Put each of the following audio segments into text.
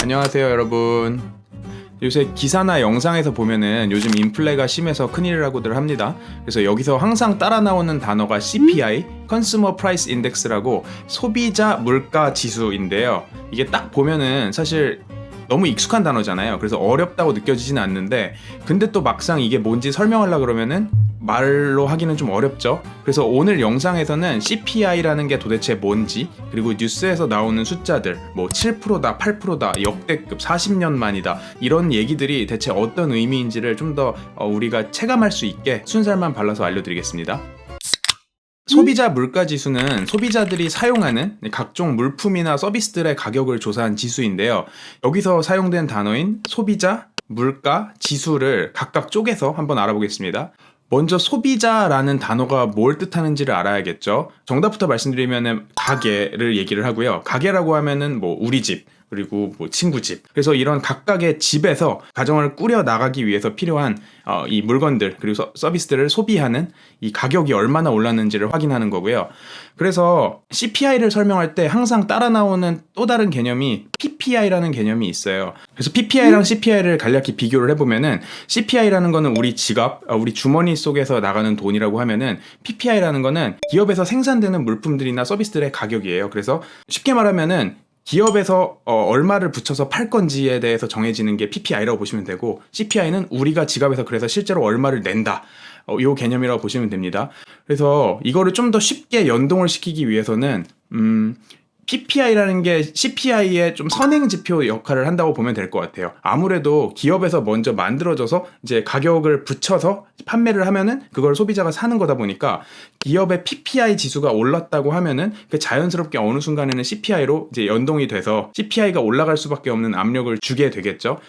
안녕하세요 여러분. 요새 기사나 영상에서 보면은 요즘 인플레가 심해서 큰일을 하고들 합니다. 그래서 여기서 항상 따라 나오는 단어가 CPI, Consumer Price Index라고 소비자 물가 지수인데요. 이게 딱 보면은 사실 너무 익숙한 단어잖아요. 그래서 어렵다고 느껴지지는 않는데, 근데 또 막상 이게 뭔지 설명하려고 그러면은 말로 하기는 좀 어렵죠. 그래서 오늘 영상에서는 CPI라는 게 도대체 뭔지, 그리고 뉴스에서 나오는 숫자들, 뭐 7%다, 8%다, 역대급 40년 만이다, 이런 얘기들이 대체 어떤 의미인지를 좀 더 우리가 체감할 수 있게 순살만 발라서 알려드리겠습니다. 소비자 물가 지수는 소비자들이 사용하는 각종 물품이나 서비스들의 가격을 조사한 지수인데요. 여기서 사용된 단어인 소비자 물가 지수를 각각 쪼개서 한번 알아보겠습니다. 먼저 소비자라는 단어가 뭘 뜻하는지를 알아야겠죠. 정답부터 말씀드리면은 가게를 얘기를 하고요. 가게라고 하면은 뭐 우리 집, 그리고 뭐 친구 집. 그래서 이런 각각의 집에서 가정을 꾸려 나가기 위해서 필요한 이 물건들, 그리고 서비스들을 소비하는 이 가격이 얼마나 올랐는지를 확인하는 거고요. 그래서 CPI를 설명할 때 항상 따라 나오는 또 다른 개념이 PPI라는 개념이 있어요. 그래서 PPI랑 CPI를 간략히 비교를 해보면은, CPI라는 거는 우리 지갑, 우리 주머니 속에서 나가는 돈이라고 하면은, PPI라는 거는 기업에서 생산되는 물품들이나 서비스들의 가격이에요. 그래서 쉽게 말하면은 기업에서 얼마를 붙여서 팔 건지에 대해서 정해지는 게 PPI라고 보시면 되고, CPI는 우리가 지갑에서 그래서 실제로 얼마를 낸다, 요 개념이라고 보시면 됩니다. 그래서 이거를 좀 더 쉽게 연동을 시키기 위해서는 PPI라는 게 CPI의 좀 선행지표 역할을 한다고 보면 될 것 같아요. 아무래도 기업에서 먼저 만들어져서 이제 가격을 붙여서 판매를 하면은 그걸 소비자가 사는 거다 보니까, 기업의 PPI 지수가 올랐다고 하면은 그 자연스럽게 어느 순간에는 CPI로 이제 연동이 돼서 CPI가 올라갈 수밖에 없는 압력을 주게 되겠죠.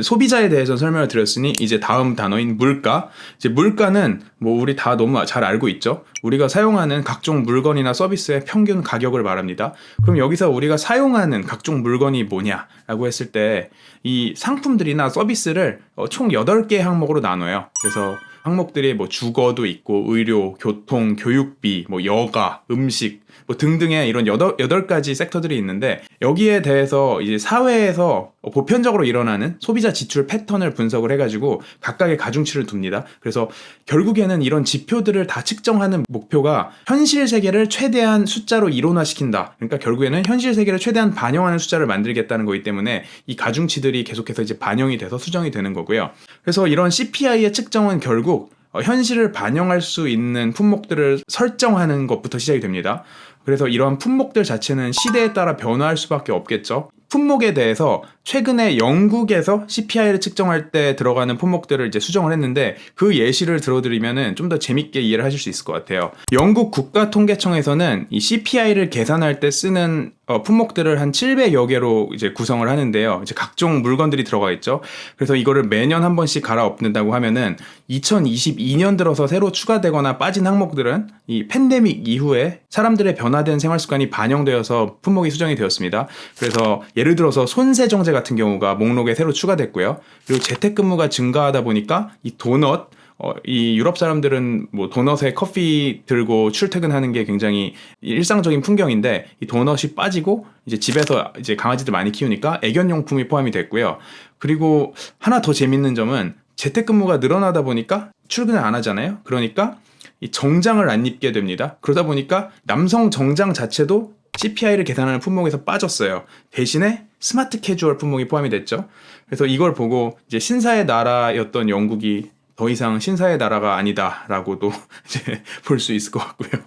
소비자에 대해서 설명을 드렸으니 이제 다음 단어인 물가. 이제 물가는 뭐 우리 다 너무 잘 알고 있죠. 우리가 사용하는 각종 물건이나 서비스의 평균 가격을 말합니다. 그럼 여기서 우리가 사용하는 각종 물건이 뭐냐라고 했을 때, 이 상품들이나 서비스를 총 8개의 항목으로 나눠요. 그래서 항목들이 뭐 주거도 있고, 의료, 교통, 교육비, 뭐 여가, 음식, 뭐 등등의 이런 8가지 섹터들이 있는데, 여기에 대해서 이제 사회에서 보편적으로 일어나는 소비자 지출 패턴을 분석을 해가지고 각각의 가중치를 둡니다. 그래서 결국에는 이런 지표들을 다 측정하는 목표가 현실 세계를 최대한 숫자로 이론화시킨다. 그러니까 결국에는 현실 세계를 최대한 반영하는 숫자를 만들겠다는 거기 때문에 이 가중치들이 계속해서 이제 반영이 돼서 수정이 되는 거고요. 그래서 이런 CPI의 측정은 결국 현실을 반영할 수 있는 품목들을 설정하는 것부터 시작이 됩니다. 그래서 이러한 품목들 자체는 시대에 따라 변화할 수밖에 없겠죠. 품목에 대해서 최근에 영국에서 CPI를 측정할 때 들어가는 품목들을 이제 수정을 했는데, 그 예시를 들어드리면은 좀 더 재밌게 이해를 하실 수 있을 것 같아요. 영국 국가통계청에서는 이 CPI를 계산할 때 쓰는 품목들을 한 700여 개로 이제 구성을 하는데요. 이제 각종 물건들이 들어가 있죠. 그래서 이거를 매년 한 번씩 갈아엎는다고 하면은 2022년 들어서 새로 추가되거나 빠진 항목들은 이 팬데믹 이후에 사람들의 변화된 생활 습관이 반영되어서 품목이 수정이 되었습니다. 그래서 예를 들어서 손세정제 같은 경우가 목록에 새로 추가됐고요. 그리고 재택근무가 증가하다 보니까 이 도넛, 이 유럽 사람들은 뭐 도넛에 커피 들고 출퇴근하는 게 굉장히 일상적인 풍경인데, 이 도넛이 빠지고 이제 집에서 이제 강아지들 많이 키우니까 애견용품이 포함이 됐고요. 그리고 하나 더 재밌는 점은 재택근무가 늘어나다 보니까 출근을 안 하잖아요. 그러니까 이 정장을 안 입게 됩니다. 그러다 보니까 남성 정장 자체도 CPI를 계산하는 품목에서 빠졌어요. 대신에 스마트 캐주얼 품목이 포함이 됐죠. 그래서 이걸 보고 이제 신사의 나라였던 영국이 더 이상 신사의 나라가 아니다라고도 이제 볼 수 있을 것 같고요.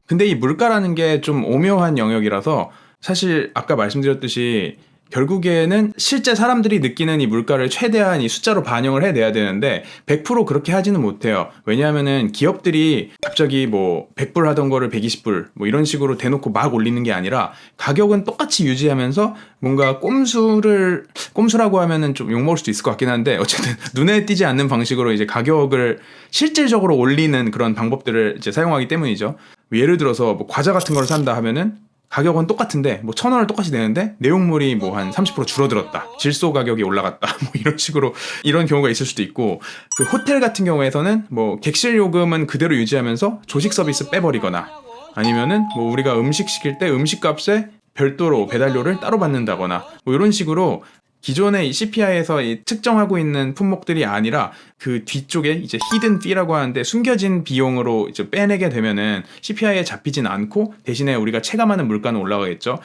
근데 이 물가라는 게 좀 오묘한 영역이라서, 사실 아까 말씀드렸듯이 결국에는 실제 사람들이 느끼는 이 물가를 최대한 이 숫자로 반영을 해내야 되는데 100% 그렇게 하지는 못해요. 왜냐하면은 기업들이 갑자기 뭐 100불 하던 거를 120불 뭐 이런 식으로 대놓고 막 올리는 게 아니라, 가격은 똑같이 유지하면서 뭔가 꼼수라고 하면은 좀 욕먹을 수도 있을 것 같긴 한데, 어쨌든 눈에 띄지 않는 방식으로 이제 가격을 실질적으로 올리는 그런 방법들을 이제 사용하기 때문이죠. 예를 들어서 뭐 과자 같은 걸 산다 하면은 가격은 똑같은데 뭐 1,000원을 똑같이 내는데 내용물이 뭐 한 30% 줄어들었다, 질소 가격이 올라갔다, 뭐 이런 식으로 이런 경우가 있을 수도 있고, 그 호텔 같은 경우에서는 뭐 객실 요금은 그대로 유지하면서 조식 서비스 빼버리거나, 아니면은 뭐 우리가 음식 시킬 때 음식값에 별도로 배달료를 따로 받는다거나 뭐 이런 식으로 기존의 CPI에서 측정하고 있는 품목들이 아니라 그 뒤쪽에 이제 히든 피라고 하는데 숨겨진 비용으로 이제 빼내게 되면은 CPI에 잡히진 않고 대신에 우리가 체감하는 물가는 올라가겠죠.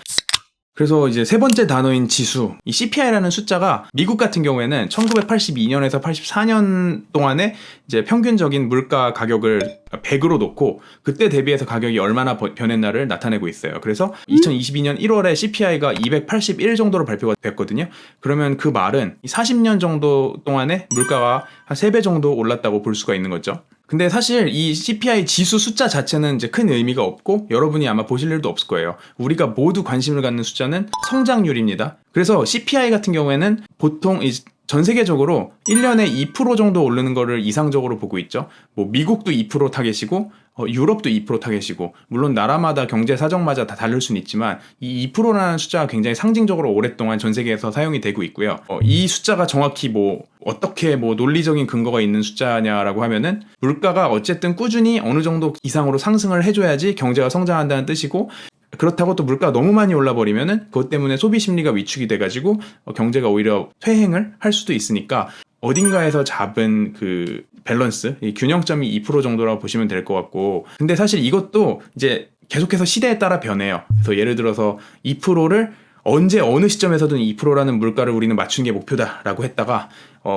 그래서 이제 세 번째 단어인 지수, 이 CPI라는 숫자가 미국 같은 경우에는 1982년에서 84년 동안에 이제 평균적인 물가 가격을 100으로 놓고 그때 대비해서 가격이 얼마나 변했나를 나타내고 있어요. 그래서 2022년 1월에 CPI가 281 정도로 발표가 됐거든요. 그러면 그 말은 40년 정도 동안에 물가가 한 3배 정도 올랐다고 볼 수가 있는 거죠. 근데 사실 이 CPI 지수 숫자 자체는 이제 큰 의미가 없고 여러분이 아마 보실 일도 없을 거예요. 우리가 모두 관심을 갖는 숫자는 성장률입니다. 그래서 CPI 같은 경우에는 보통 전 세계적으로 1년에 2% 정도 오르는 거를 이상적으로 보고 있죠. 뭐 미국도 2% 타겟이고 유럽도 2% 타겟이고 물론 나라마다 경제 사정마다 다 다를 수는 있지만 이 2%라는 숫자가 굉장히 상징적으로 오랫동안 전 세계에서 사용이 되고 있고요. 이 숫자가 정확히 뭐 어떻게 뭐 논리적인 근거가 있는 숫자냐라고 하면은 물가가 어쨌든 꾸준히 어느 정도 이상으로 상승을 해줘야지 경제가 성장한다는 뜻이고 그렇다고 또 물가가 너무 많이 올라버리면은 그것 때문에 소비 심리가 위축이 돼가지고 경제가 오히려 퇴행을 할 수도 있으니까 어딘가에서 잡은 그 밸런스, 이 균형점이 2% 정도라고 보시면 될 것 같고 근데 사실 이것도 이제 계속해서 시대에 따라 변해요. 그래서 예를 들어서 2%를 언제 어느 시점에서든 2%라는 물가를 우리는 맞추는 게 목표다라고 했다가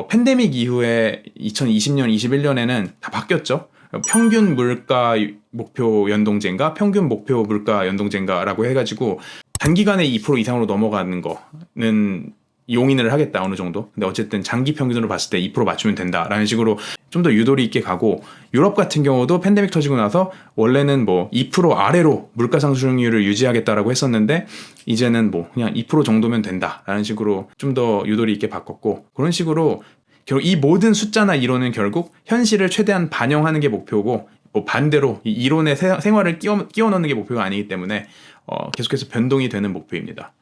팬데믹 이후에 2020년, 21년에는 다 바뀌었죠. 평균 물가 목표 연동제인가 평균 목표 물가 연동제인가라고 해가지고 단기간에 2% 이상으로 넘어가는 거는 용인을 하겠다 어느 정도. 근데 어쨌든 장기 평균으로 봤을 때 2% 맞추면 된다라는 식으로 좀 더 유도리 있게 가고 유럽 같은 경우도 팬데믹 터지고 나서 원래는 뭐 2% 아래로 물가 상승률을 유지하겠다라고 했었는데 이제는 뭐 그냥 2% 정도면 된다라는 식으로 좀 더 유도리 있게 바꿨고 그런 식으로 결국 이 모든 숫자나 이론은 결국 현실을 최대한 반영하는 게 목표고 뭐 반대로 이 이론의 생활을 끼워 넣는 게 목표가 아니기 때문에 계속해서 변동이 되는 목표입니다.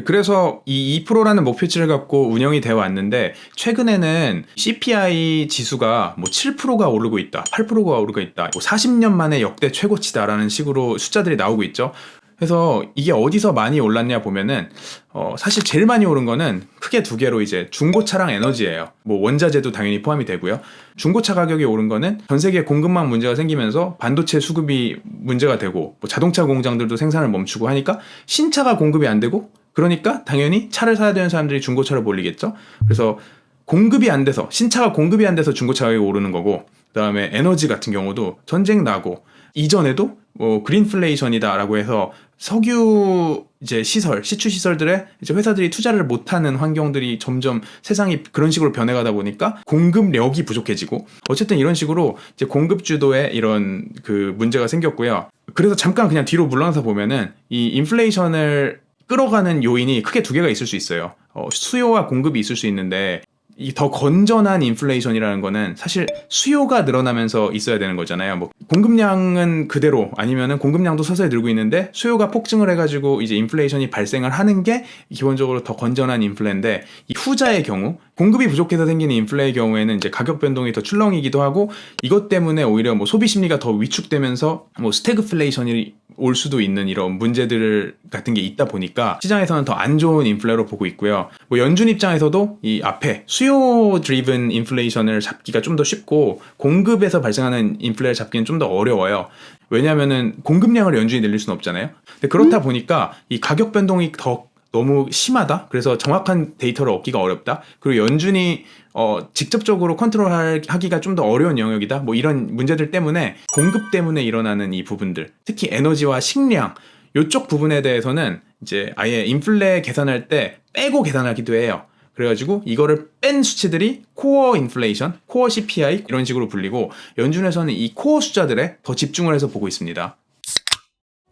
그래서 이 2%라는 목표치를 갖고 운영이 되어 왔는데 최근에는 CPI 지수가 뭐 7%가 오르고 있다, 8%가 오르고 있다, 뭐 40년 만에 역대 최고치다라는 식으로 숫자들이 나오고 있죠. 그래서 이게 어디서 많이 올랐냐 보면은 사실 제일 많이 오른 거는 크게 두 개로 이제 중고차랑 에너지예요. 뭐 원자재도 당연히 포함이 되고요. 중고차 가격이 오른 거는 전 세계 공급망 문제가 생기면서 반도체 수급이 문제가 되고 뭐 자동차 공장들도 생산을 멈추고 하니까 신차가 공급이 안 되고 그러니까 당연히 차를 사야 되는 사람들이 중고차를 몰리겠죠. 그래서 공급이 안 돼서 신차가 공급이 안 돼서 중고차 가격이 오르는 거고 그다음에 에너지 같은 경우도 전쟁 나고 이전에도 뭐 그린플레이션이다라고 해서 석유 이제 시추 시설들에 이제 회사들이 투자를 못하는 환경들이 점점 세상이 그런 식으로 변해가다 보니까 공급력이 부족해지고 어쨌든 이런 식으로 이제 공급 주도에 이런 그 문제가 생겼고요. 그래서 잠깐 그냥 뒤로 물러나서 보면은 이 인플레이션을 끌어가는 요인이 크게 두 개가 있을 수 있어요. 수요와 공급이 있을 수 있는데 이 더 건전한 인플레이션이라는 거는 사실 수요가 늘어나면서 있어야 되는 거잖아요. 뭐 공급량은 그대로 아니면은 공급량도 서서히 늘고 있는데 수요가 폭증을 해가지고 이제 인플레이션이 발생을 하는 게 기본적으로 더 건전한 인플레인데 이 후자의 경우 공급이 부족해서 생기는 인플레의 경우에는 이제 가격 변동이 더 출렁이기도 하고 이것 때문에 오히려 뭐 소비 심리가 더 위축되면서 뭐 스태그플레이션이 올 수도 있는 이런 문제들 같은 게 있다 보니까 시장에서는 더 안 좋은 인플레로 보고 있고요. 뭐 연준 입장에서도 이 앞에 수요 드리븐 인플레이션을 잡기가 좀 더 쉽고 공급에서 발생하는 인플레를 잡기는 좀 더 어려워요. 왜냐하면은 공급량을 연준이 늘릴 수는 없잖아요. 근데 그렇다 보니까 이 가격 변동이 더 너무 심하다. 그래서 정확한 데이터를 얻기가 어렵다. 그리고 연준이 직접적으로 컨트롤하기가 좀 더 어려운 영역이다. 뭐 이런 문제들 때문에 공급 때문에 일어나는 이 부분들, 특히 에너지와 식량 이쪽 부분에 대해서는 이제 아예 인플레 계산할 때 빼고 계산하기도 해요. 그래가지고 이거를 뺀 수치들이 코어 인플레이션, 코어 CPI 이런 식으로 불리고 연준에서는 이 코어 숫자들에 더 집중을 해서 보고 있습니다.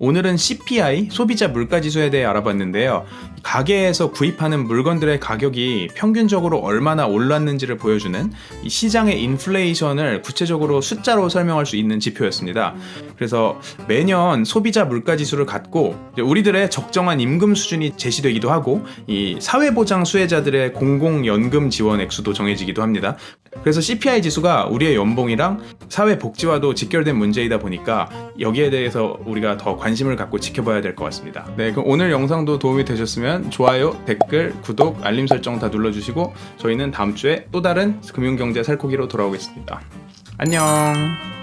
오늘은 CPI, 소비자 물가지수에 대해 알아봤는데요. 가게에서 구입하는 물건들의 가격이 평균적으로 얼마나 올랐는지를 보여주는 이 시장의 인플레이션을 구체적으로 숫자로 설명할 수 있는 지표였습니다. 그래서 매년 소비자 물가지수를 갖고 우리들의 적정한 임금 수준이 제시되기도 하고 이 사회보장 수혜자들의 공공연금 지원 액수도 정해지기도 합니다. 그래서 CPI 지수가 우리의 연봉이랑 사회 복지와도 직결된 문제이다 보니까 여기에 대해서 우리가 더 관심을 갖고 지켜봐야 될 것 같습니다. 네, 그럼 오늘 영상도 도움이 되셨으면 좋아요, 댓글, 구독, 알림 설정 다 눌러주시고 저희는 다음 주에 또 다른 금융경제 살코기로 돌아오겠습니다. 안녕.